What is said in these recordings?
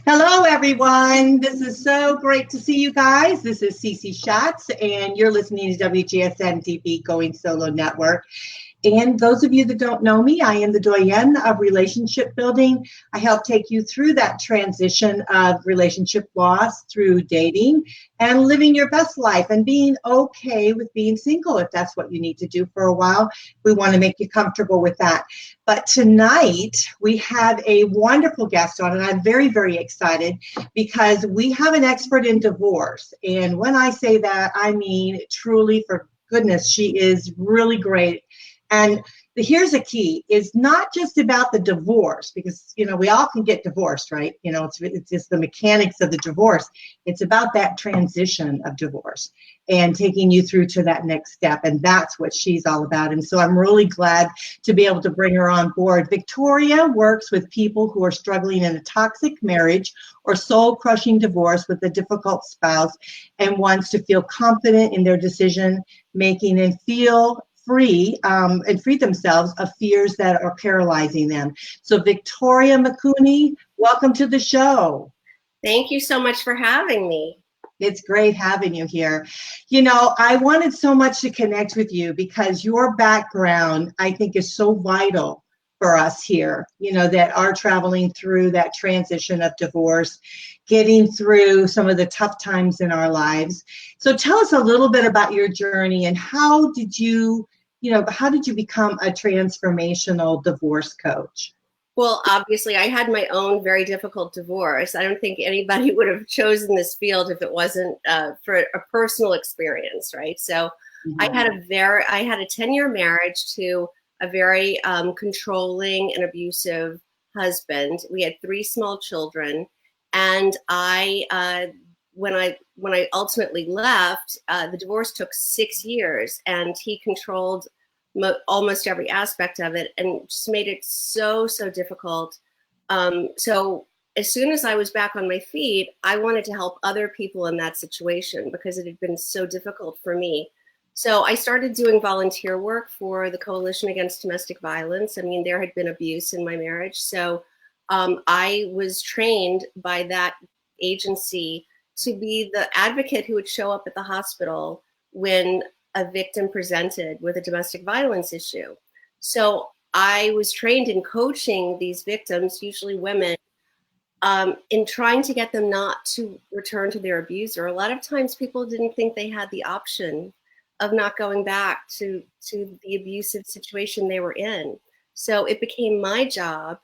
Hello, everyone. This is so great to see you guys. This is Cece Schatz, and you're listening to WGSN-DB Going Solo Network. And those of you that don't know me, I am the doyenne of relationship building. I help take you through that transition of relationship loss through dating and living your best life and being okay with being single if that's what you need to do for a while. We want to make you comfortable with that. But tonight we have a wonderful guest on, and I'm very, very excited because we have an expert in divorce. And when I say that, I mean truly, for goodness, she is really great. And here's a key, is not just about the divorce, because, we all can get divorced, right? It's just the mechanics of the divorce. It's about that transition of divorce and taking you through to that next step. And that's what she's all about. And so I'm really glad to be able to bring her on board. Victoria works with people who are struggling in a toxic marriage or soul-crushing divorce with a difficult spouse and wants to feel confident in their decision making and feel free and free themselves of fears that are paralyzing them. So Victoria McCooey, welcome to the show. Thank you so much for having me. It's great having you here. I wanted so much to connect with you because your background, I think, is so vital for us here, that are traveling through that transition of divorce, getting through some of the tough times in our lives. So tell us a little bit about your journey and how did you become a transformational divorce coach? Well, obviously, I had my own very difficult divorce. I don't think anybody would have chosen this field if it wasn't for a personal experience, right? So I had a 10-year marriage to a very controlling and abusive husband. We had 3 small children, and when I ultimately left, the divorce took 6 years, and he controlled almost every aspect of it and just made it so difficult. So as soon as I was back on my feet, I wanted to help other people in that situation because it had been so difficult for me. So I started doing volunteer work for the Coalition Against Domestic Violence. I mean, there had been abuse in my marriage. So I was trained by that agency to be the advocate who would show up at the hospital when a victim presented with a domestic violence issue. So I was trained in coaching these victims, usually women, in trying to get them not to return to their abuser. A lot of times people didn't think they had the option of not going back to the abusive situation they were in. So it became my job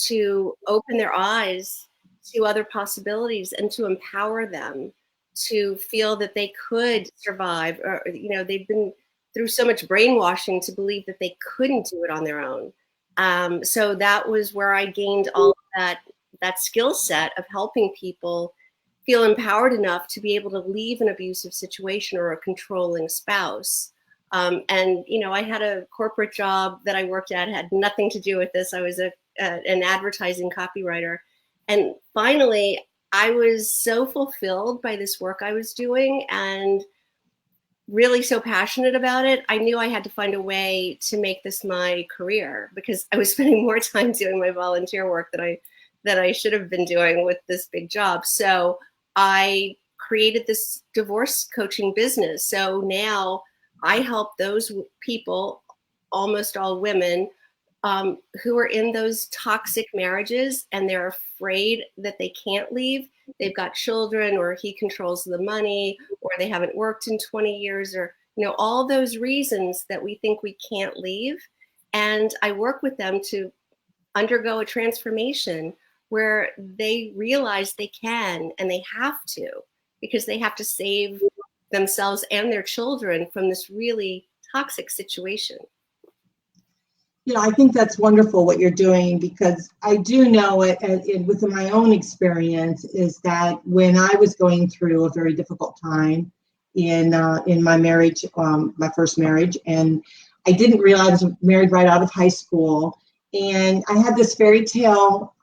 to open their eyes to other possibilities and to empower them to feel that they could survive, or they've been through so much brainwashing to believe that they couldn't do it on their own. So that was where I gained all of that skill set of helping people feel empowered enough to be able to leave an abusive situation or a controlling spouse. And I had a corporate job that I worked at, had nothing to do with this. I was an advertising copywriter. And finally, I was so fulfilled by this work I was doing and really so passionate about it. I knew I had to find a way to make this my career because I was spending more time doing my volunteer work than I should have been doing with this big job. So I created this divorce coaching business. So now I help those people, almost all women, who are in those toxic marriages and they're afraid that they can't leave. They've got children, or he controls the money, or they haven't worked in 20 years, or all those reasons that we think we can't leave. And I work with them to undergo a transformation where they realize they can and they have to, because they have to save themselves and their children from this really toxic situation. I think that's wonderful what you're doing, because I do know it within my own experience is that when I was going through a very difficult time in my marriage, my first marriage, and I didn't realize I was married right out of high school, and I had this fairy tale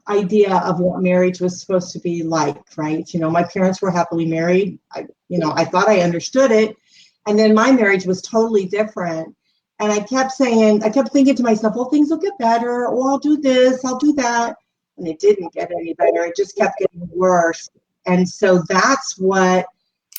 idea of what marriage was supposed to be like, right? My parents were happily married. I thought I understood it, and then my marriage was totally different. And I kept thinking to myself, well, things will get better. Oh, I'll do this, I'll do that. and it didn't get any better. It just kept getting worse. And so that's what,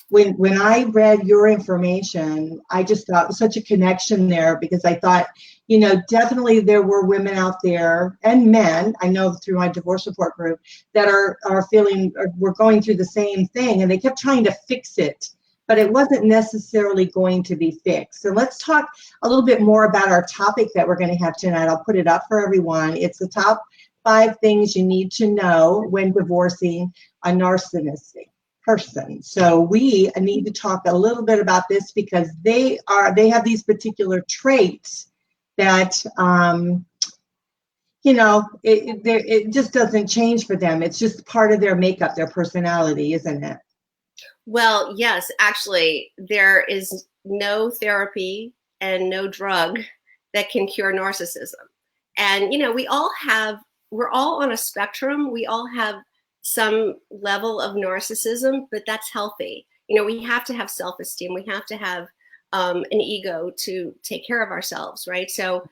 when I read your information, I just thought it was such a connection there, because I thought, you know, definitely there were women out there and men, I know through my divorce support group, that are feeling, or were going through the same thing, and they kept trying to fix it, but it wasn't necessarily going to be fixed. So let's talk a little bit more about our topic that we're going to have tonight. I'll put it up for everyone. It's the top 5 things you need to know when divorcing a narcissistic person. So we need to talk a little bit about this, because they have these particular traits that you know, it just doesn't change for them. It's just part of their makeup, their personality, isn't it? Well, yes, actually, there is no therapy and no drug that can cure narcissism. And, you know, we're all on a spectrum. We all have some level of narcissism, but that's healthy. You know, we have to have self-esteem. We have to have an ego to take care of ourselves, right? So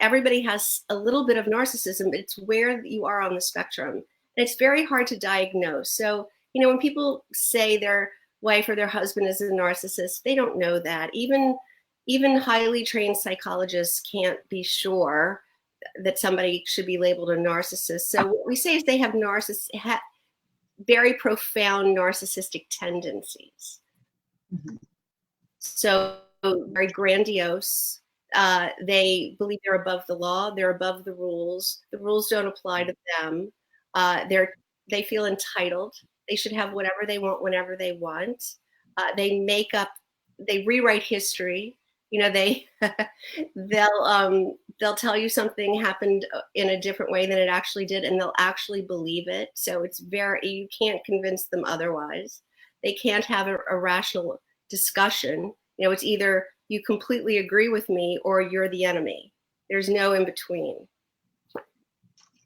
everybody has a little bit of narcissism, but it's where you are on the spectrum. And it's very hard to diagnose. So, you know, when people say their wife or their husband is a narcissist, they don't know that. Even highly trained psychologists can't be sure that somebody should be labeled a narcissist. So what we say is they have very profound narcissistic tendencies. Mm-hmm. So very grandiose. They believe they're above the law. They're above the rules. The rules don't apply to them. They feel entitled. They should have whatever they want whenever they want. They rewrite history. You know, they'll tell you something happened in a different way than it actually did, and they'll actually believe it. So you can't convince them otherwise. They can't have a rational discussion. You know, it's either you completely agree with me or you're the enemy. There's no in between.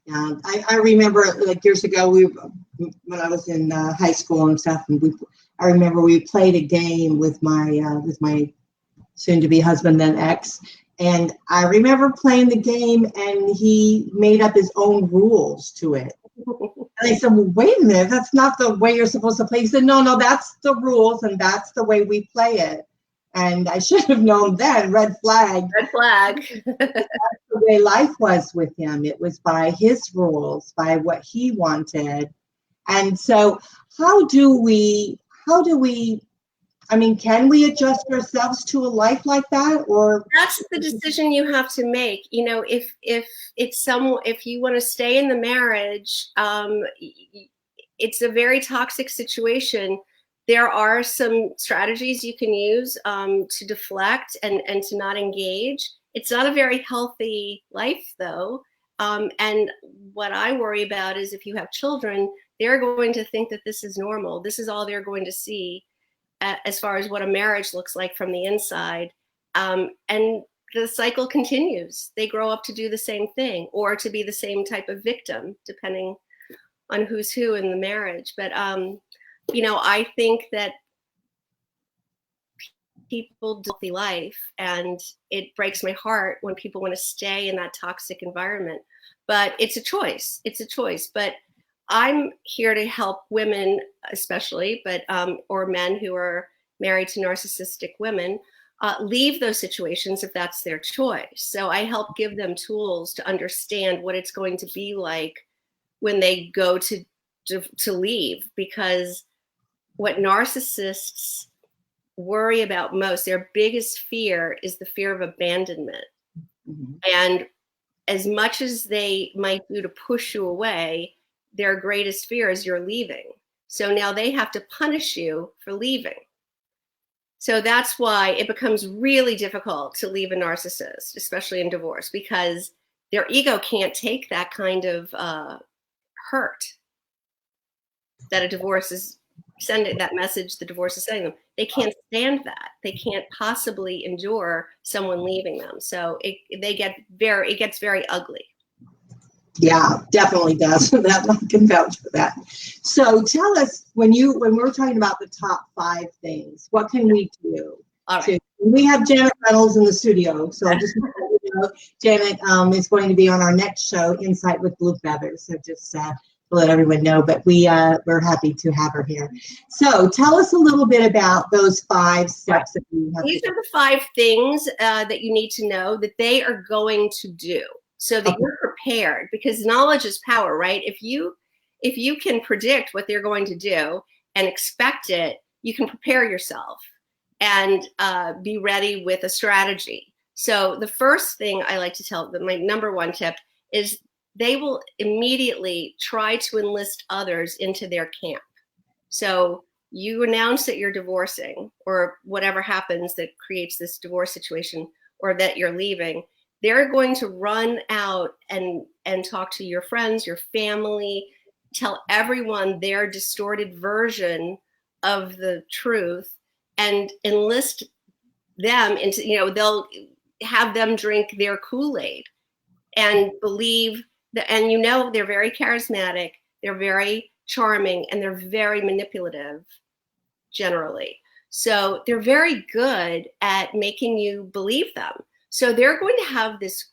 Yeah, I remember, like, years ago, when I was in high school and stuff, and I remember we played a game with my soon-to-be husband, then ex, and I remember playing the game, and he made up his own rules to it. And I said, well, wait a minute, that's not the way you're supposed to play. He said, no, that's the rules, and that's the way we play it. And I should have known then, red flag. Red flag. That's the way life was with him. It was by his rules, by what he wanted. And so how do we, I mean, can we adjust ourselves to a life like that? Or that's the decision you have to make. You know, if you want to stay in the marriage, it's a very toxic situation. There are some strategies you can use to deflect and to not engage. It's not a very healthy life, though. And what I worry about is if you have children, they're going to think that this is normal. This is all they're going to see as far as what a marriage looks like from the inside. And the cycle continues. They grow up to do the same thing or to be the same type of victim, depending on who's who in the marriage. But, you know, I think that people do healthy life, and it breaks my heart when people want to stay in that toxic environment. But it's a choice. It's a choice. But I'm here to help women, especially, but or men who are married to narcissistic women, leave those situations if that's their choice. So I help give them tools to understand what it's going to be like when they go to leave, because what narcissists worry about most, their biggest fear is the fear of abandonment. Mm-hmm. And as much as they might do to push you away, their greatest fear is you're leaving. So now they have to punish you for leaving. So that's why it becomes really difficult to leave a narcissist, especially in divorce, because their ego can't take that kind of hurt that a divorce is sending, that message the divorce is sending them. They can't stand that. They can't possibly endure someone leaving them. So it gets very ugly. Yeah, definitely does. That I can vouch for that. So tell us, when we're talking about the top 5 things, what can we do? All right. We have Janet Reynolds in the studio, so just Janet is going to be on our next show, Insight with Blue Feathers. So just to let everyone know, but we're happy to have her here. So tell us a little bit about those 5 steps that you have. These are the 5 things that you need to know that they are going to do, so that you're prepared, because knowledge is power, right? If you can predict what they're going to do and expect it, you can prepare yourself and be ready with a strategy. So the first thing I like to tell them, my number 1 tip, is they will immediately try to enlist others into their camp. So you announce that you're divorcing, or whatever happens that creates this divorce situation, or that you're leaving. They're going to run out and talk to your friends, your family, tell everyone their distorted version of the truth, and enlist them into, they'll have them drink their Kool-Aid and believe that, and they're very charismatic, they're very charming, and they're very manipulative generally. So they're very good at making you believe them. So they're going to have this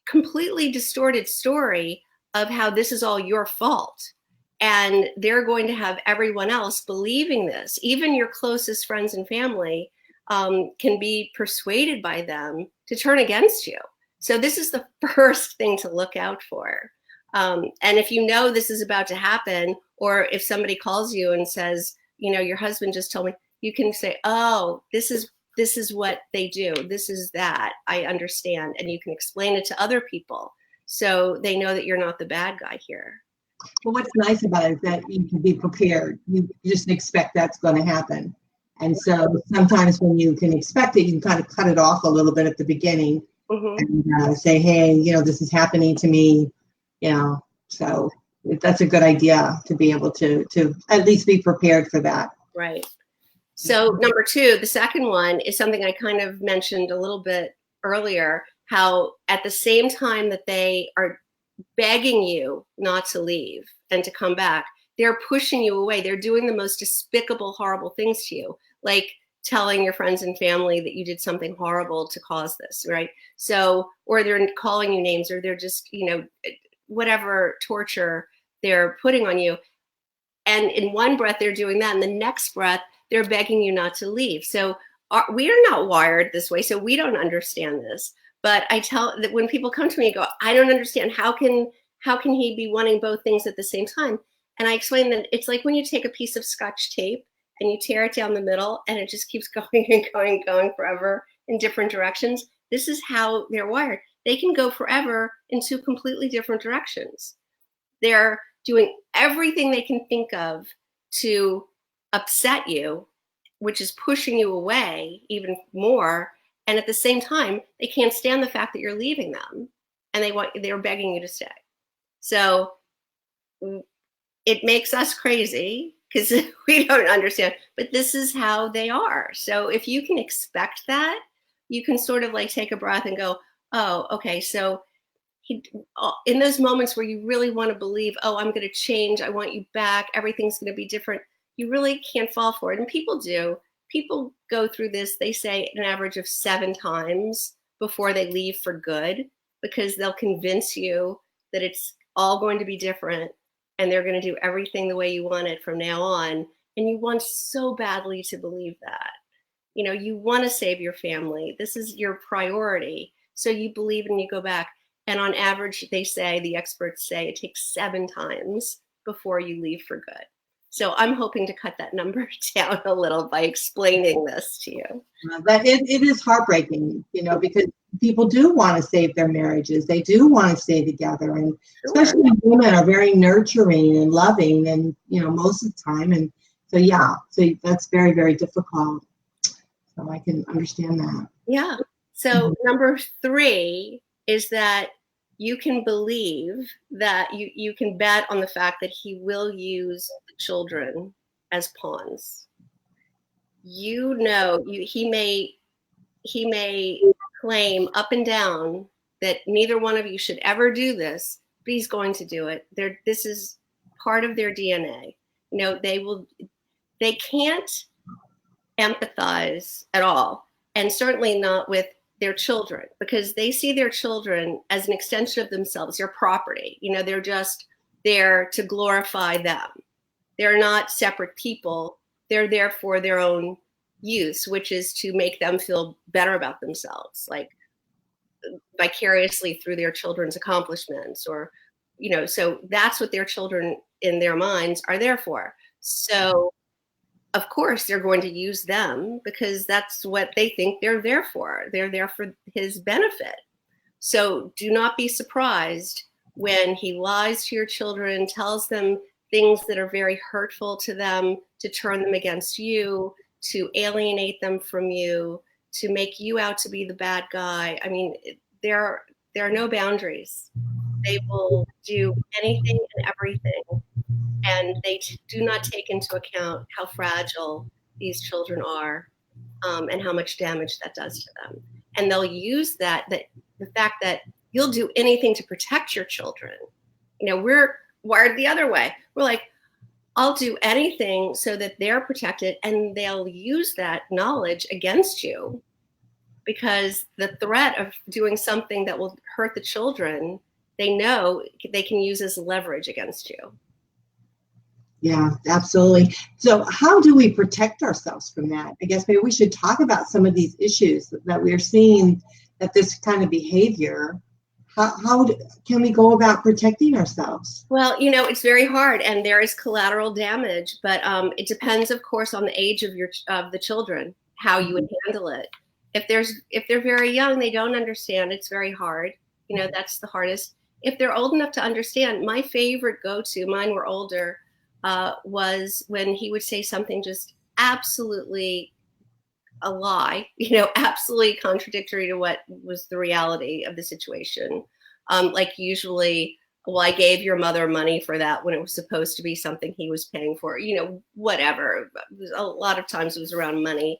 completely distorted story of how this is all your fault. And they're going to have everyone else believing this. Even your closest friends and family can be persuaded by them to turn against you. So this is the first thing to look out for. And if you know this is about to happen, or if somebody calls you and says, your husband just told me, you can say, oh, this is what they do. This is that. I understand. And you can explain it to other people so they know that you're not the bad guy here. Well, what's nice about it is that you can be prepared. You just expect that's going to happen. And so sometimes when you can expect it, you can kind of cut it off a little bit at the beginning and say, hey, this is happening to me, so that's a good idea to be able to at least be prepared for that. Right. So number 2, the second one is something I kind of mentioned a little bit earlier, how at the same time that they are begging you not to leave and to come back, they're pushing you away. They're doing the most despicable, horrible things to you, like telling your friends and family that you did something horrible to cause this, right? So, or they're calling you names, or they're just, whatever torture they're putting on you. And in one breath, they're doing that. And the next breath, they're begging you not to leave. So we are not wired this way. So we don't understand this. But I tell that when people come to me and go, I don't understand, how can he be wanting both things at the same time? And I explain that it's like when you take a piece of Scotch tape and you tear it down the middle and it just keeps going and going and going forever in different directions. This is how they're wired. They can go forever in 2 completely different directions. They're doing everything they can think of to upset you, which is pushing you away even more. And at the same time, they can't stand the fact that you're leaving them, and they're begging you to stay. So it makes us crazy because we don't understand, but this is how they are. So if you can expect that, you can sort of like take a breath and go, oh, okay. So in those moments where you really want to believe, oh, I'm going to change, I want you back, everything's going to be different, you really can't fall for it. And people do. People go through this, they say, an average of 7 times before they leave for good, because they'll convince you that it's all going to be different and they're going to do everything the way you want it from now on. And you want so badly to believe that. You want to save your family. This is your priority. So you believe and you go back. And on average, the experts say it takes 7 times before you leave for good. So I'm hoping to cut that number down a little by explaining this to you. But it is heartbreaking, because people do want to save their marriages. They do want to stay together. And especially when women are very nurturing and loving, and, most of the time. And so, so that's very, very difficult. So I can understand that. Yeah. So number 3 is that you can believe that you can bet on the fact that he will use the children as pawns. He may claim up and down that neither one of you should ever do this, but he's going to do it. This is part of their DNA. They can't empathize at all, and certainly not with their children, because they see their children as an extension of themselves, their property. You know, they're just there to glorify them. They're not separate people. They're there for their own use, which is to make them feel better about themselves, like vicariously through their children's accomplishments, or, you know, so that's what their children in their minds are there for. So of course they're going to use them because that's what they think they're there for. They're there for his benefit. So do not be surprised when he lies to your children, tells them things that are very hurtful to them, to turn them against you, to alienate them from you, to make you out to be the bad guy. I mean, there are no boundaries. They will do anything and everything, and they do not take into account how fragile these children are, and how much damage that does to them. And they'll use that the fact that you'll do anything to protect your children. You know, we're wired the other way. We're like, I'll do anything so that they're protected, and they'll use that knowledge against you, because the threat of doing something that will hurt the children, they know they can use as leverage against you. Yeah, absolutely. So how do we protect ourselves from that? I guess maybe we should talk about some of these issues that we're seeing, that this kind of behavior. How can we go about protecting ourselves? Well, you know, it's very hard, and there is collateral damage, but it depends, of course, on the age of the children, how you would handle it. If they're very young, they don't understand. It's very hard. You know, that's the hardest. If they're old enough to understand, my favorite go-to, mine were older, was when he would say something just absolutely a lie, you know, absolutely contradictory to what was the reality of the situation. Like usually, well, I gave your mother money for that when it was supposed to be something he was paying for, you know, whatever. A lot of times it was around money.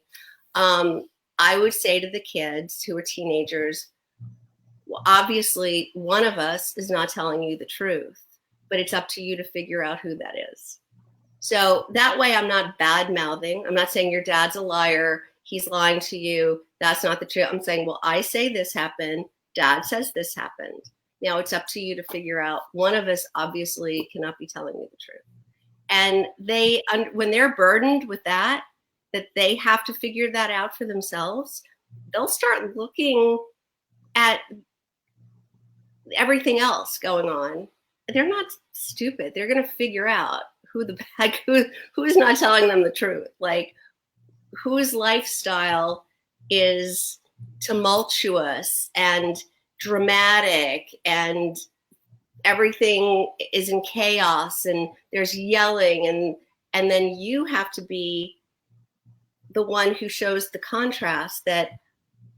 I would say to the kids who were teenagers, well, obviously one of us is not telling you the truth, but it's up to you to figure out who that is. So that way I'm not bad mouthing. I'm not saying your dad's a liar, he's lying to you, that's not the truth. I'm saying, well, I say this happened, dad says this happened. Now it's up to you to figure out. One of us obviously cannot be telling you the truth. And when they're burdened with that they have to figure that out for themselves, they'll start looking at everything else going on. They're not stupid. They're going to figure out who is not telling them the truth, like whose lifestyle is tumultuous and dramatic and everything is in chaos and there's yelling, and then you have to be the one who shows the contrast, that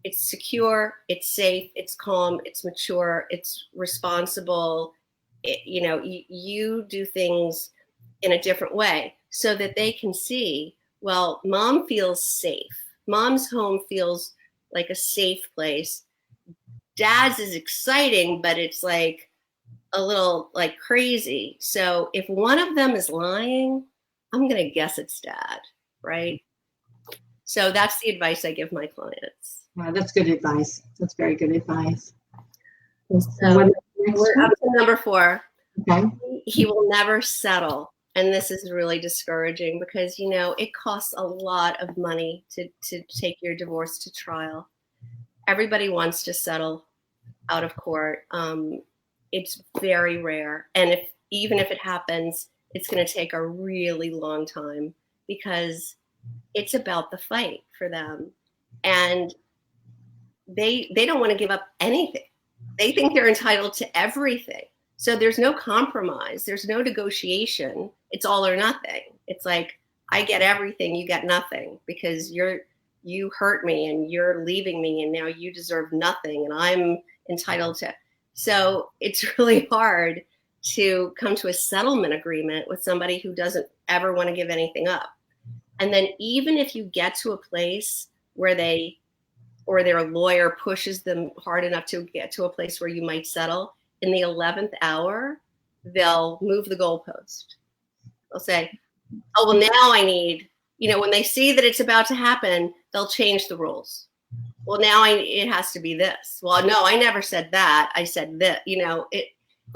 it's secure, it's safe, it's calm, it's mature, it's responsible. You know, you do things in a different way so that they can see, well, mom feels safe. Mom's home feels like a safe place. Dad's is exciting, but it's like a little like crazy. So if one of them is lying, I'm going to guess it's dad, right? So that's the advice I give my clients. Yeah, that's good advice. That's very good advice. So we're up to number 4. Okay. He will never settle. And this is really discouraging because, you know, it costs a lot of money to take your divorce to trial. Everybody wants to settle out of court. It's very rare. And even if it happens, it's going to take a really long time because it's about the fight for them. And they don't want to give up anything. They think they're entitled to everything. So there's no compromise. There's no negotiation. It's all or nothing. It's like, I get everything, you get nothing, because you hurt me and you're leaving me and now you deserve nothing and I'm entitled to. So it's really hard to come to a settlement agreement with somebody who doesn't ever want to give anything up. And then even if you get to a place where their lawyer pushes them hard enough to get to a place where you might settle, in the 11th hour, they'll move the goalpost. They'll say, oh, well, now I need, when they see that it's about to happen, they'll change the rules. well, now it has to be this. Well, no, I never said that. I said that,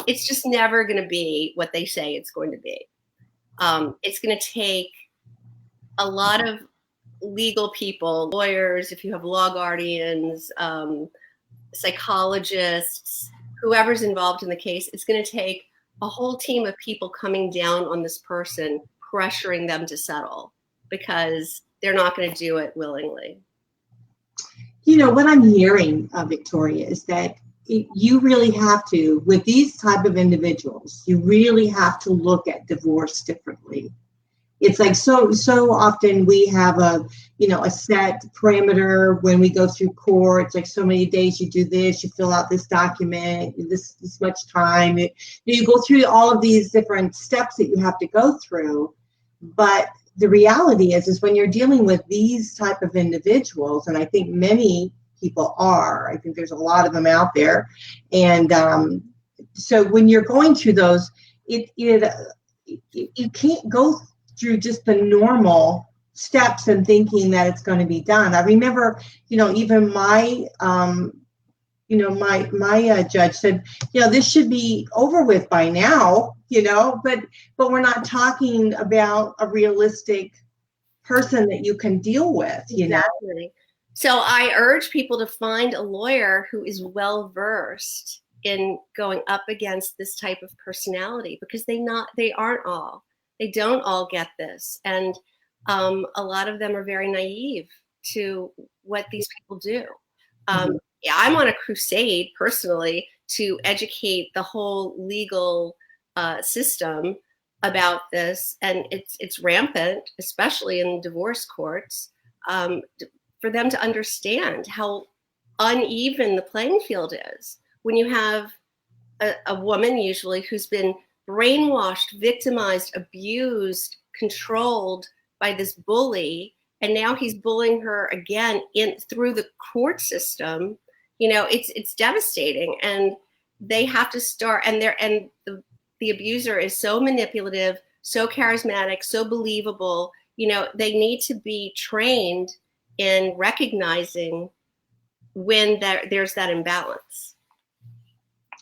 it's just never going to be what they say it's going to be. It's going to take a lot of legal people, lawyers, if you have law guardians, psychologists, whoever's involved in the case. It's going to take a whole team of people coming down on this person, pressuring them to settle, because they're not going to do it willingly. What I'm hearing, Victoria, is that you really have to, with these type of individuals, you really have to look at divorce differently. It's like so often we have a set parameter when we go through court. It's like so many days you do this, you fill out this document, this much time. You go through all of these different steps that you have to go through. But the reality is when you're dealing with these type of individuals, and I think many people are, I think there's a lot of them out there. And so when you're going through those, you can't go through just the normal steps and thinking that it's going to be done. I remember, even my judge said, this should be over with by now, but we're not talking about a realistic person that you can deal with, Exactly. So I urge people to find a lawyer who is well versed in going up against this type of personality, because they don't all get this. And a lot of them are very naive to what these people do. I'm on a crusade personally to educate the whole legal system about this. And it's rampant, especially in divorce courts, for them to understand how uneven the playing field is. When you have a woman usually who's been brainwashed, victimized, abused, controlled by this bully, and now he's bullying her again through the court system, it's devastating. And they have to start, and the abuser is so manipulative, so charismatic, so believable. They need to be trained in recognizing when there's that imbalance.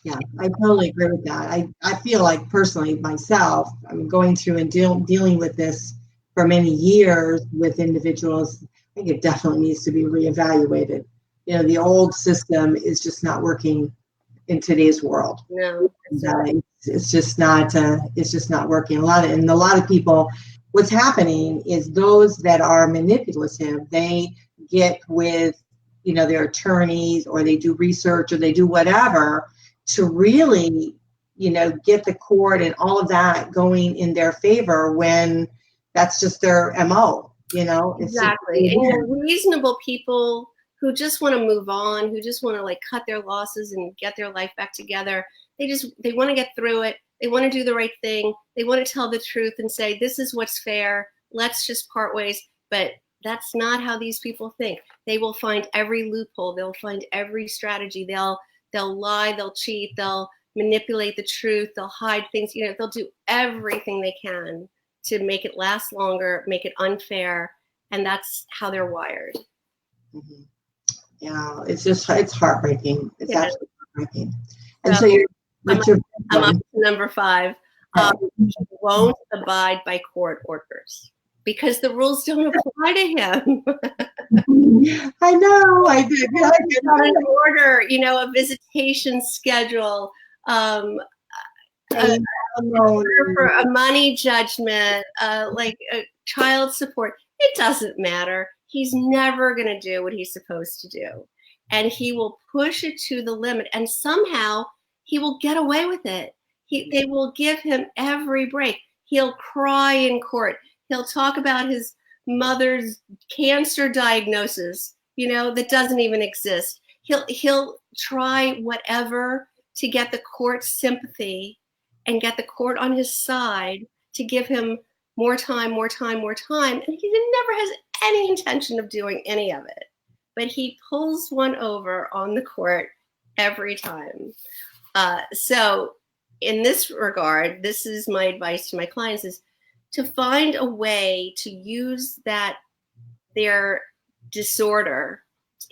Yeah, I totally agree with that. I feel like personally myself, I'm going through and dealing with this for many years with individuals. I think it definitely needs to be reevaluated. The old system is just not working in today's world. No, it's just not working. A lot of people, what's happening is those that are manipulative, they get with their attorneys, or they do research, or they do whatever to really, get the court and all of that going in their favor, when that's just their MO, Exactly. And reasonable people who just want to move on, who just want to cut their losses and get their life back together. They want to get through it. They want to do the right thing. They want to tell the truth and say, this is what's fair. Let's just part ways. But that's not how these people think. They will find every loophole. They'll find every strategy. They'll lie, they'll cheat, they'll manipulate the truth, they'll hide things, they'll do everything they can to make it last longer, make it unfair. And that's how they're wired. Mm-hmm. Yeah, it's heartbreaking. It's absolutely heartbreaking. And so I'm up to number 5. He won't abide by court orders because the rules don't apply to him. I know. I did. An order, a visitation schedule, for a money judgment, like a child support. It doesn't matter. He's never going to do what he's supposed to do. And he will push it to the limit. And somehow he will get away with it. They will give him every break. He'll cry in court. He'll talk about his mother's cancer diagnosis, that doesn't even exist. He'll try whatever to get the court's sympathy and get the court on his side to give him more time. And he never has any intention of doing any of it. But he pulls one over on the court every time. So in this regard, this is my advice to my clients, is to find a way to use their disorder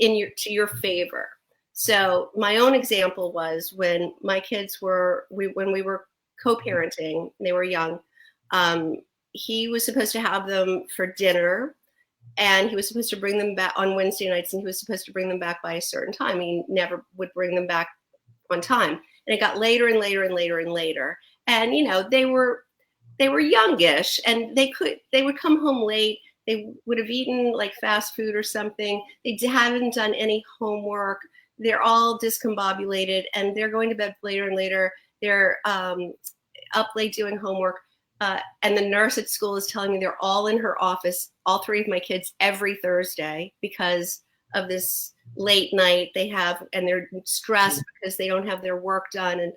to your favor. So my own example was when my kids when we were co-parenting, they were young, he was supposed to have them for dinner, and he was supposed to bring them back on Wednesday nights, and he was supposed to bring them back by a certain time. He never would bring them back on time. And it got later and later and later and later. And, you know, they were youngish, and they would come home late. They would have eaten like fast food or something. They haven't done any homework. They're all discombobulated, and they're going to bed later and later. They're up late doing homework. And the nurse at school is telling me they're all in her office, all three of my kids, every Thursday because of this late night they have, and they're stressed because they don't have their work done. And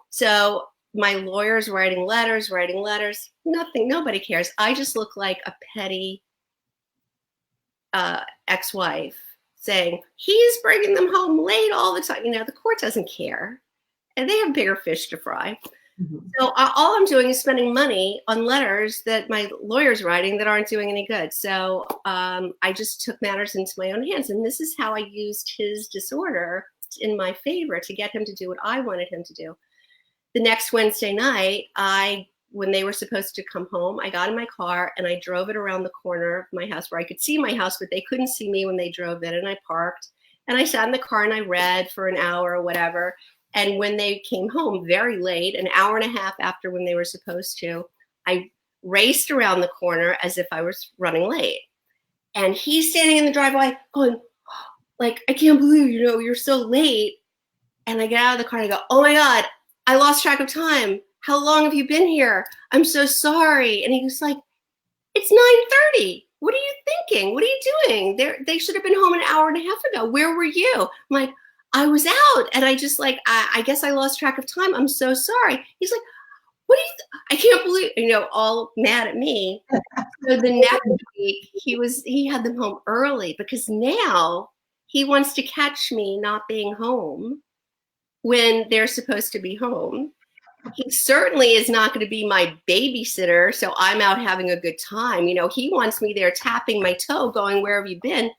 so my lawyer's writing letters, nothing, nobody cares. I just look like a petty ex-wife saying, he's bringing them home late all the time. You know, the court doesn't care, and they have bigger fish to fry. So all I'm doing is spending money on letters that my lawyer's writing that aren't doing any good. So I just took matters into my own hands. And this is how I used his disorder in my favor to get him to do what I wanted him to do. The next Wednesday night, when they were supposed to come home, I got in my car and I drove it around the corner of my house where I could see my house, but they couldn't see me when they drove in. And I parked and I sat in the car and I read for an hour or whatever. And when they came home very late, an hour and a half after when they were supposed to, I raced around the corner as if I was running late. And he's standing in the driveway going, like, I can't believe, you know, you're so late. And I get out of the car and I go, oh my God, I lost track of time. How long have you been here? I'm so sorry. And he was like, it's 9:30. What are you thinking? What are you doing? They should have been home an hour and a half ago. Where were you? I'm like, I was out, and I just like, I guess I lost track of time. I'm so sorry. He's like, what do you, I can't believe, you know, all mad at me. So the next week he had them home early because now he wants to catch me not being home when they're supposed to be home. He certainly is not going to be my babysitter. So I'm out having a good time. You know, he wants me there tapping my toe going, where have you been?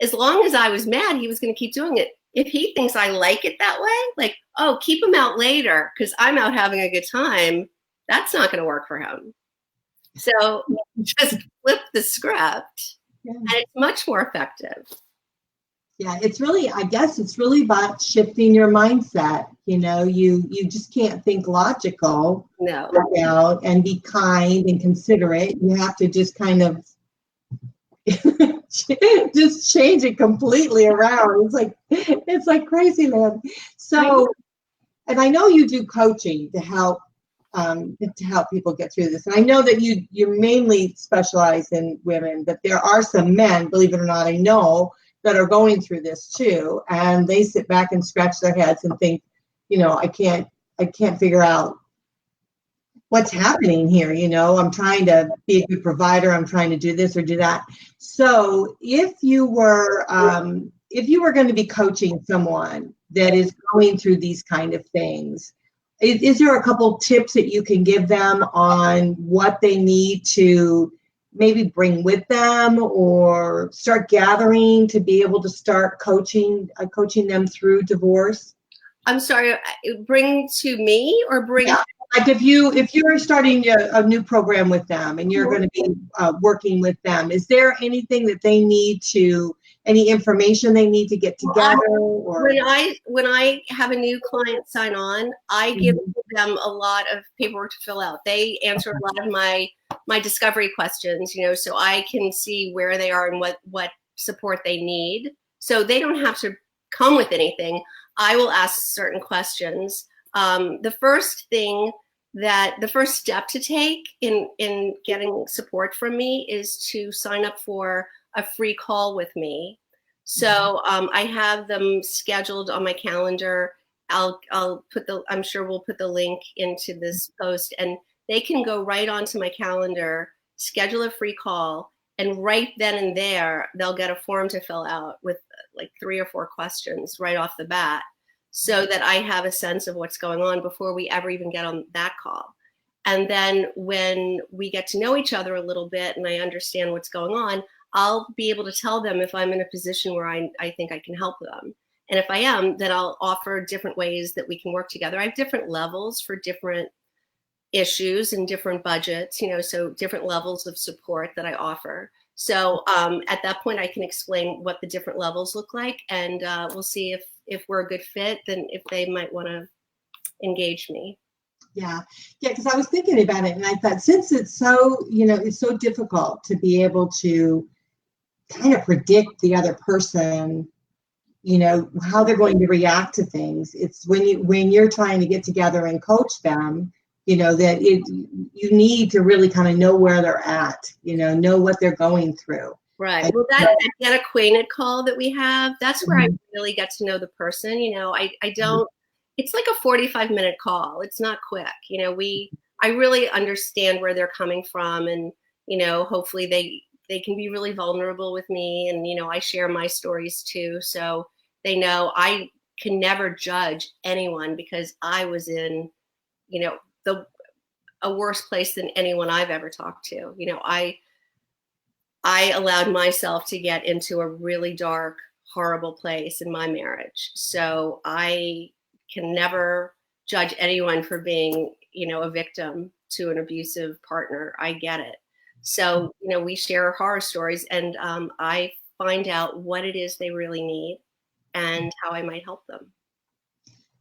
As long as I was mad, he was going to keep doing it. If he thinks I like it that way, like, oh, keep him out later because I'm out having a good time, that's not going to work for him. So just flip the script, and it's much more effective. Yeah, it's really, I guess it's really about shifting your mindset. You know, you just can't think logical about and be kind and considerate. You have to just kind of just change it completely around. It's like crazy land. So, and I know you do coaching to help people get through this. And I know that you mainly specialize in women, but there are some men, believe it or not, I know, that are going through this too. And they sit back and scratch their heads and think, you know, I can't figure out what's happening here. You know, I'm trying to be a good provider. I'm trying to do this or do that. So if you were going to be coaching someone that is going through these kind of things, is there a couple tips that you can give them on what they need to maybe bring with them or start gathering to be able to start coaching them through divorce? I'm sorry, bring to me or bring? Yeah. Like if you're starting a new program with them and you're going to be working with them, is there anything that they need to, any information they need to get together? Or when I have a new client sign on, I give them a lot of paperwork to fill out. They answer a lot of my discovery questions, you know, so I can see where they are and what support they need. So they don't have to come with anything. I will ask certain questions. The first step to take in getting support from me is to sign up for a free call with me. So I have them scheduled on my calendar. I'm sure we'll put the link into this post, and they can go right onto my calendar, schedule a free call, and right then and there, they'll get a form to fill out with like 3 or 4 questions right off the bat, so that I have a sense of what's going on before we ever even get on that call. And then when we get to know each other a little bit and I understand what's going on, I'll be able to tell them if I'm in a position where I think I can help them. And if I am, then I'll offer different ways that we can work together. I have different levels for different issues and different budgets, so different levels of support that I offer. So at that point, I can explain what the different levels look like, and we'll see if we're a good fit, then if they might want to engage me. Yeah, because I was thinking about it, and I thought, since it's so, it's so difficult to be able to kind of predict the other person, how they're going to react to things. It's when you're trying to get together and coach them, that you need to really kind of know where they're at, know what they're going through. Right. Well, that Get Acquainted call that we have, that's where I really get to know the person. I don't, it's like a 45-minute call. It's not quick. I really understand where they're coming from, and, hopefully they can be really vulnerable with me, and, I share my stories too. So they know I can never judge anyone, because I was in, a worse place than anyone I've ever talked to. I allowed myself to get into a really dark, horrible place in my marriage. So I can never judge anyone for being, a victim to an abusive partner. I get it. So, we share horror stories, and I find out what it is they really need and how I might help them.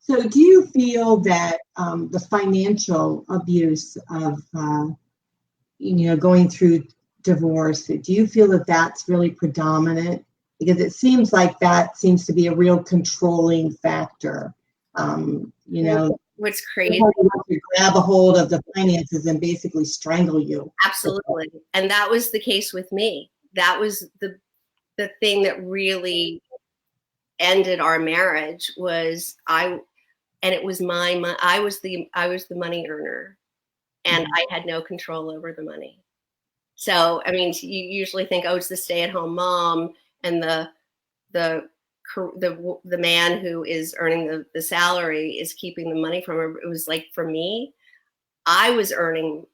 So do you feel that the financial abuse of, going through divorce, do you feel that that's really predominant? Because it seems like that seems to be a real controlling factor. What's crazy? To grab a hold of the finances and basically strangle you. Absolutely. And that was the case with me. That was the thing that really ended our marriage. It was I was the money earner, and I had no control over the money. So, I mean, you usually think, oh, it's the stay-at-home mom and the man who is earning the salary is keeping the money from her. It was like, for me, I was earning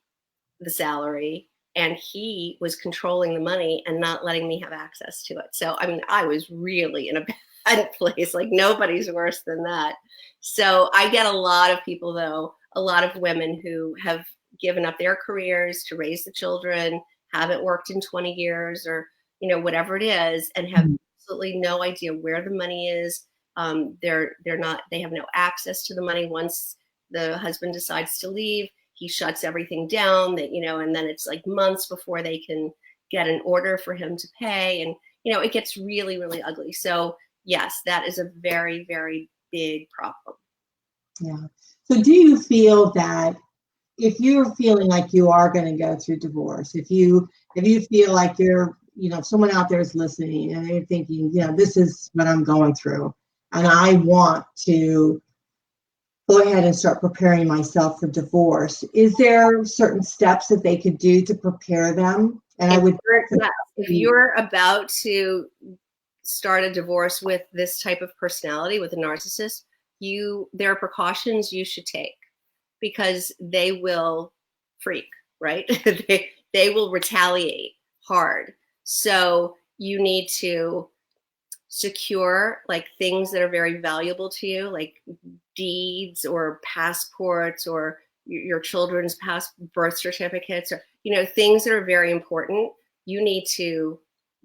the salary, and he was controlling the money and not letting me have access to it. So, I mean, I was really in a bad place. Like, nobody's worse than that. So I get a lot of people, though, a lot of women who have given up their careers to raise the children, haven't worked in 20 years, or, whatever it is, and have absolutely no idea where the money is. They have no access to the money. Once the husband decides to leave, he shuts everything down, and then it's like months before they can get an order for him to pay. And, it gets really, really ugly. So yes, that is a very, very big problem. Yeah. So do you feel that if you're feeling like you are going to go through divorce, if you feel like you're, someone out there is listening and they're thinking, this is what I'm going through, and I want to go ahead and start preparing myself for divorce, is there certain steps that they could do to prepare them? And if you're about to start a divorce with this type of personality, with a narcissist, there are precautions you should take, because they will freak, right? they will retaliate hard. So you need to secure like things that are very valuable to you, like deeds or passports, or your children's birth certificates, or things that are very important. You need to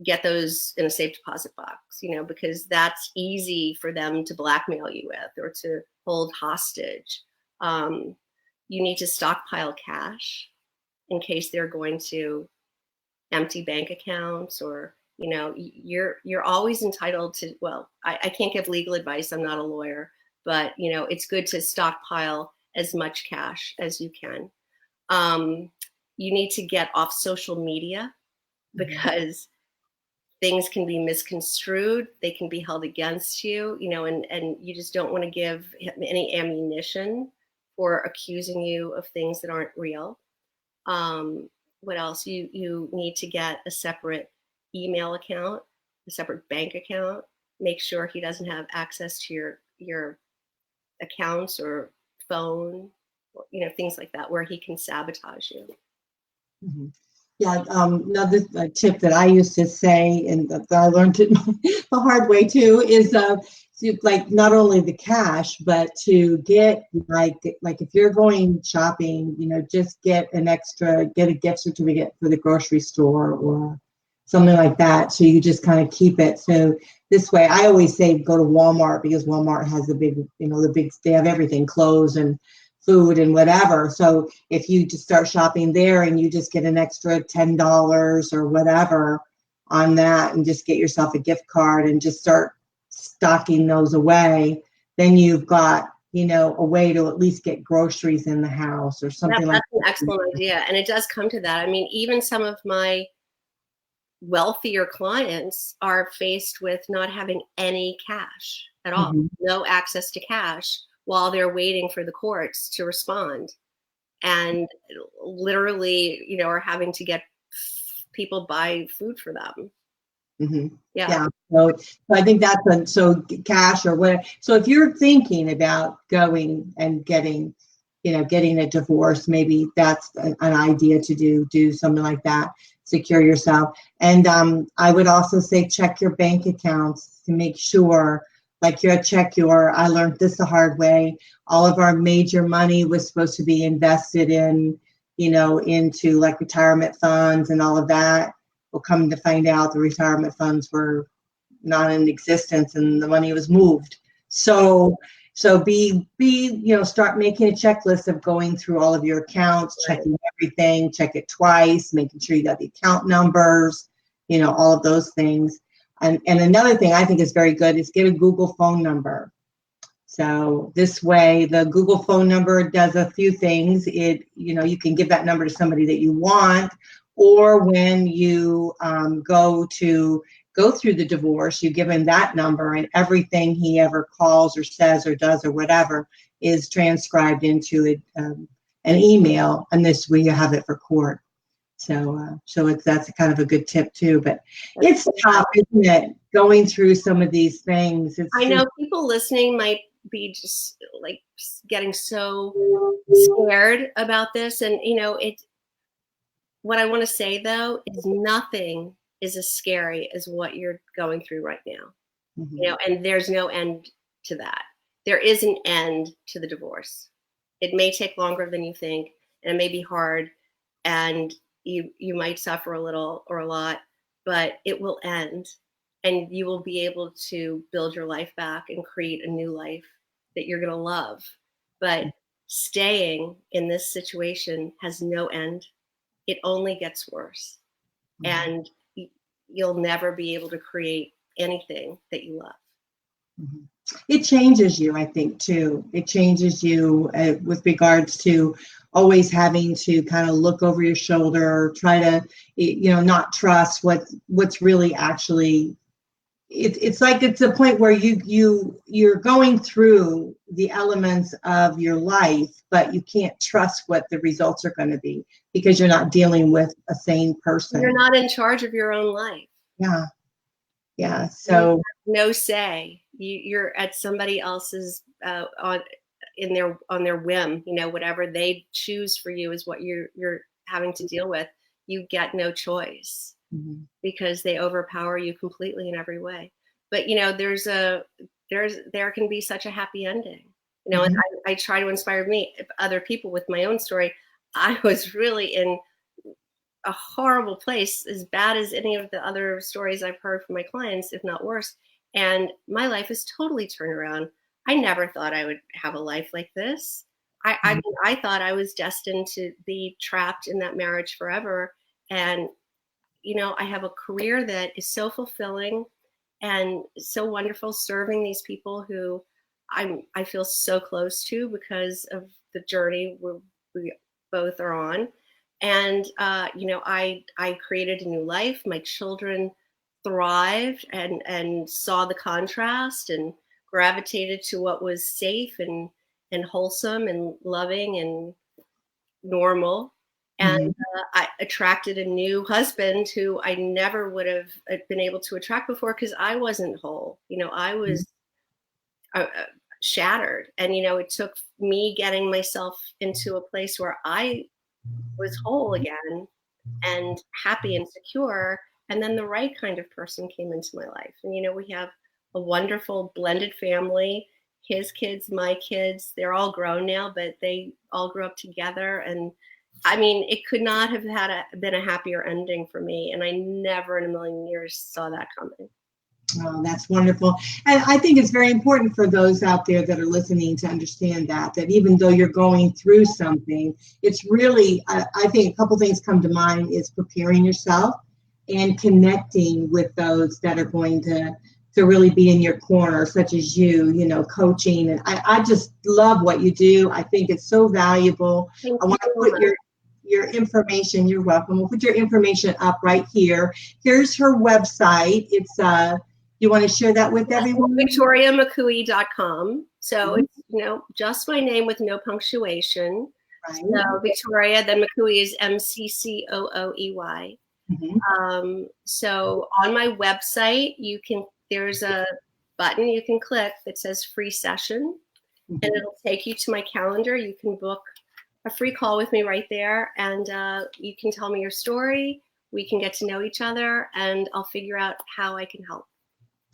get those in a safe deposit box, because that's easy for them to blackmail you with, or to hold hostage. You need to stockpile cash in case they're going to empty bank accounts, or you're always entitled to, well, I can't give legal advice, I'm not a lawyer, but it's good to stockpile as much cash as you can. You need to get off social media, because things can be misconstrued, they can be held against you, and you just don't want to give any ammunition for accusing you of things that aren't real. What else? You need to get a separate email account, a separate bank account. Make sure he doesn't have access to your accounts or phone, things like that, where he can sabotage you. Mm-hmm. Yeah, another tip that I used to say, and that I learned it the hard way too, is to, like, not only the cash, but to get like if you're going shopping, just get a gift certificate for the grocery store or something like that. So you just kind of keep it. So this way, I always say go to Walmart, because Walmart has they have everything, clothes and food and whatever. So if you just start shopping there and you just get an extra $10 or whatever on that, and just get yourself a gift card and just start stocking those away, then you've got, a way to at least get groceries in the house or something like that. That's an excellent idea. And it does come to that. I mean, even some of my wealthier clients are faced with not having any cash at all, no access to cash, while they're waiting for the courts to respond, and literally, are having to get people buy food for them. Yeah. So I think that's so cash or whatever. So if you're thinking about going and getting a divorce, maybe that's an idea to do something like that. Secure yourself. And I would also say check your bank accounts to make sure, like I learned this the hard way. All of our major money was supposed to be invested in, into like retirement funds and all of that. Well, coming to find out, the retirement funds were not in existence and the money was moved. So start making a checklist of going through all of your accounts, checking everything, check it twice, making sure you got the account numbers, all of those things. And another thing I think is very good is get a Google phone number. So this way, the Google phone number does a few things. You can give that number to somebody that you want, or when you go through the divorce, you give him that number, and everything he ever calls or says or does or whatever is transcribed into an email, and this way you have it for court. So that's kind of a good tip too. But it's tough, isn't it? Going through some of these things. I know people listening might be just like getting so scared about this, and what I want to say though is nothing is as scary as what you're going through right now. And there's no end to that. There is an end to the divorce. It may take longer than you think, and it may be hard, and you might suffer a little or a lot, but it will end, and you will be able to build your life back and create a new life that you're going to love. But staying in this situation has no end. It only gets worse. And you'll never be able to create anything that you love. It changes you, I think, too. It changes you with regards to always having to kind of look over your shoulder, try to, not trust what's really actually. It's like it's a point where you're going through the elements of your life, but you can't trust what the results are going to be because you're not dealing with a sane person. You're not in charge of your own life. Yeah. So no say. You're at somebody else's on their whim. Whatever they choose for you is what you're having to deal with. You get no choice. Because they overpower you completely in every way. But there can be such a happy ending. And I try to inspire other people with my own story. I was really in a horrible place, as bad as any of the other stories I've heard from my clients, if not worse. And my life is totally turned around. I never thought I would have a life like this. I thought I was destined to be trapped in that marriage forever. And I have a career that is so fulfilling and so wonderful, serving these people who I feel so close to because of the journey we both are on. And, I created a new life. My children thrived and saw the contrast and gravitated to what was safe and wholesome and loving and normal. And I attracted a new husband who I never would have been able to attract before because I wasn't whole. I was shattered. And, it took me getting myself into a place where I was whole again and happy and secure. And then the right kind of person came into my life. And, you know, we have a wonderful blended family, his kids, my kids, they're all grown now, but they all grew up together. And I mean, it could not have been a happier ending for me. And I never in a million years saw that coming. Oh, that's wonderful. And I think it's very important for those out there that are listening to understand that even though you're going through something, it's really, I think a couple things come to mind is preparing yourself and connecting with those that are going to really be in your corner, such as you know, coaching. And I just love what you do. I think it's so valuable. I want to put your information, you're welcome. We'll put your information up right here. Here's her website. It's you want to share that with everyone? VictoriaMcCooey.com. So it's, you know, just my name with no punctuation. Right. So Victoria, then McCooey is McCooey. So on my website, there's a button you can click that says free session, and it'll take you to my calendar. You can book a free call with me right there, and you can tell me your story. We can get to know each other, and I'll figure out how I can help.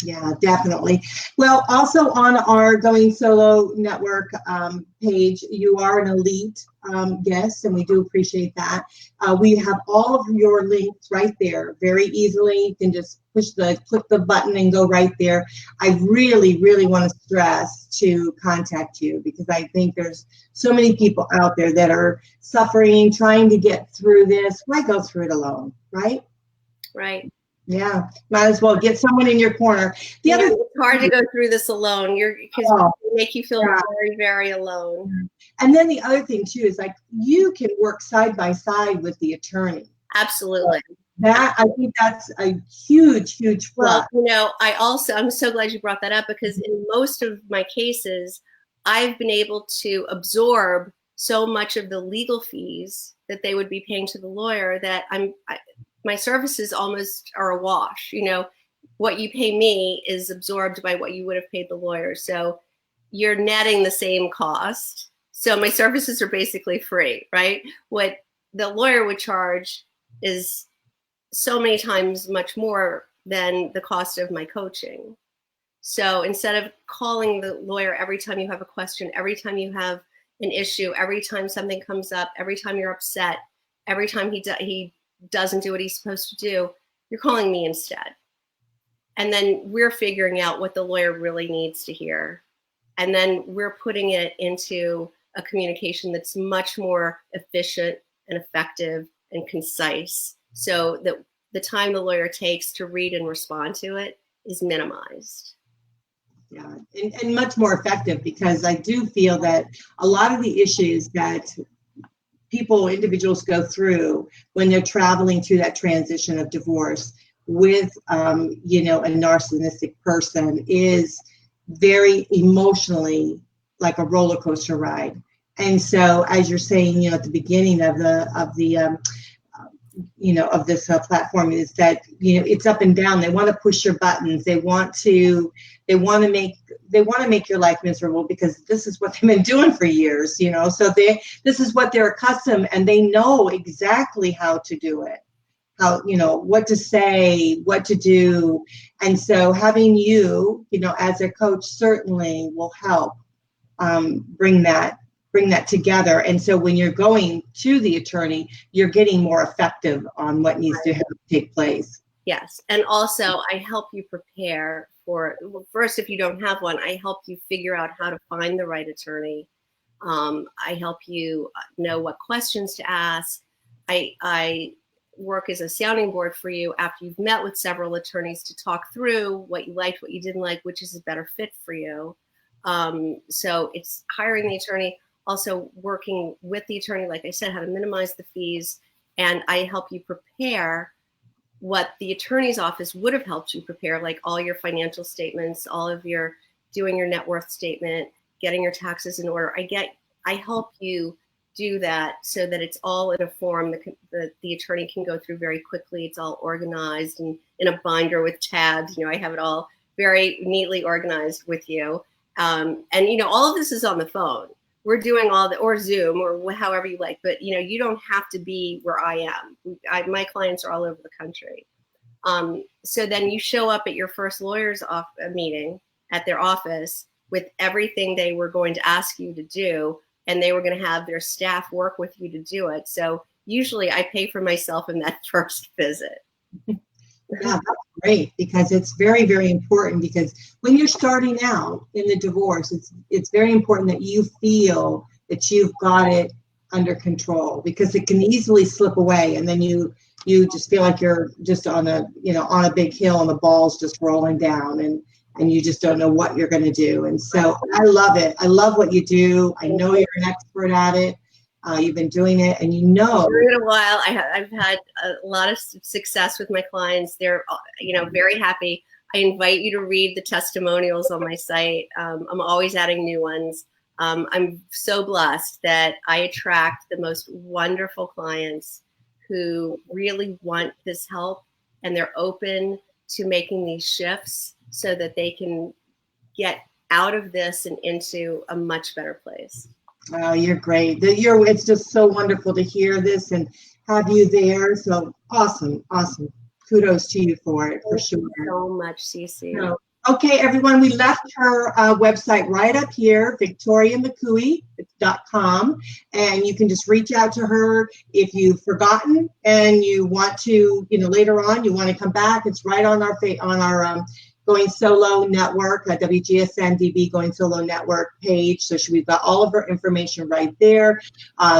Yeah, definitely. Well, also on our Going Solo Network page, you are an elite guest, and we do appreciate that. We have all of your links right there very easily. You can just click the button and go right there. I really, really want to stress to contact you because I think there's so many people out there that are suffering, trying to get through this. Why go through it alone, right? Right. Yeah, might as well get someone in your corner. It's hard to go through this alone. Because it make you feel very, very alone. And then the other thing too is like you can work side by side with the attorney. Absolutely. I think that's a huge, huge plus. Well, you know, I'm so glad you brought that up because in most of my cases, I've been able to absorb so much of the legal fees that they would be paying to the lawyer that my services almost are a wash. You know, what you pay me is absorbed by what you would have paid the lawyer. So you're netting the same cost. So my services are basically free, right? What the lawyer would charge is so many times much more than the cost of my coaching. So instead of calling the lawyer every time you have a question, every time you have an issue, every time something comes up, every time you're upset, every time he doesn't do what he's supposed to do, you're calling me instead. And then we're figuring out what the lawyer really needs to hear. And then we're putting it into a communication that's much more efficient and effective and concise so that the time the lawyer takes to read and respond to it is minimized. Yeah, and much more effective because I do feel that a lot of the issues that individuals go through when they're traveling through that transition of divorce with, you know, a narcissistic person is very emotionally like a roller coaster ride. And so, as you're saying, you know, at the beginning of this platform is that, you know, it's up and down. They want to push your buttons. They want to make your life miserable because this is what they've been doing for years, you know, so this is what they're accustomed and they know exactly how to do it, how, you know, what to say, what to do. And so having you, you know, as a coach certainly will help bring that together. And so when you're going to the attorney, you're getting more effective on what needs to take place. Yes. And also I help you prepare first, if you don't have one, I help you figure out how to find the right attorney. I help you know what questions to ask. I work as a sounding board for you after you've met with several attorneys to talk through what you liked, what you didn't like, which is a better fit for you. So it's hiring the attorney, also working with the attorney, like I said, how to minimize the fees. And I help you prepare what the attorney's office would have helped you prepare, like all your financial statements, doing your net worth statement, getting your taxes in order. I help you do that so that it's all in a form that the attorney can go through very quickly. It's all organized and in a binder with tabs. You know, I have it all very neatly organized with you. And, you know, all of this is on the phone. we're doing all the, or Zoom or however you like, but you don't have to be where I am. My clients are all over the country. So then you show up at your first lawyer's meeting at their office with everything they were going to ask you to do, and they were going to have their staff work with you to do it. So usually I pay for myself in that first visit. Yeah, that's great, because it's very, very important, because when you're starting out in the divorce, it's very important that you feel that you've got it under control, because it can easily slip away, and then you just feel like you're just on a big hill and the ball's just rolling down, and you just don't know what you're going to do. And so I love it. I love what you do. I know you're an expert at it. You've been doing it, and for a while. I've had a lot of success with my clients. They're very happy. I invite you to read the testimonials on my site. I'm always adding new ones. I'm so blessed that I attract the most wonderful clients who really want this help, and they're open to making these shifts so that they can get out of this and into a much better place. Oh, you're great. It's just so wonderful to hear this and have you there. So awesome. Kudos to you for it, for sure. Thank you so much, Cece. So, okay, everyone, we left her website right up here, VictoriaMcCooey.com, and you can just reach out to her if you've forgotten and you want to, later on, you want to come back. It's right on our Going Solo Network, WGSN-DB Going Solo Network page. So we've got all of her information right there.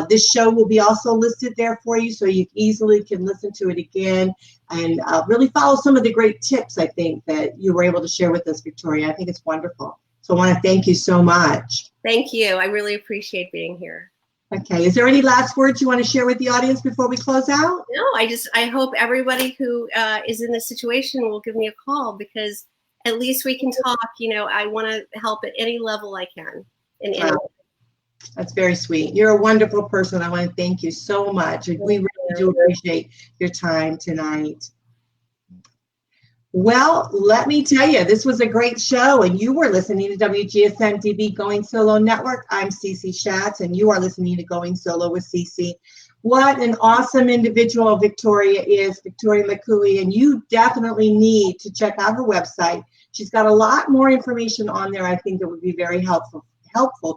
This show will be also listed there for you, so you easily can listen to it again and really follow some of the great tips, I think, that you were able to share with us, Victoria. I think it's wonderful. So I want to thank you so much. Thank you. I really appreciate being here. Okay. Is there any last words you want to share with the audience before we close out? No, I hope everybody who is in this situation will give me a call, because at least we can talk. I want to help at any level I can. That's very sweet. You're a wonderful person. I want to thank you so much. We really do appreciate your time tonight. Well, let me tell you, this was a great show, and you were listening to WGSN-DB Going Solo Network. I'm Cece Schatz, and you are listening to Going Solo with Cece. What an awesome individual Victoria is, Victoria McCooey, and you definitely need to check out her website. She's got a lot more information on there, I think, that would be very helpful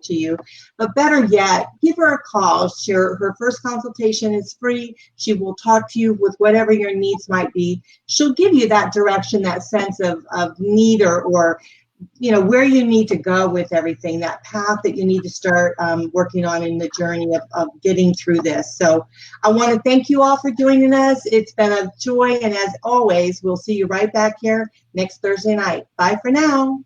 to you. But better yet, give her a call. Her first consultation is free. She will talk to you with whatever your needs might be. She'll give you that direction, that sense of need, or where you need to go with everything, that path that you need to start working on in the journey of getting through this. So I want to thank you all for joining us. It's been a joy, and as always, we'll see you right back here next Thursday night. Bye for now.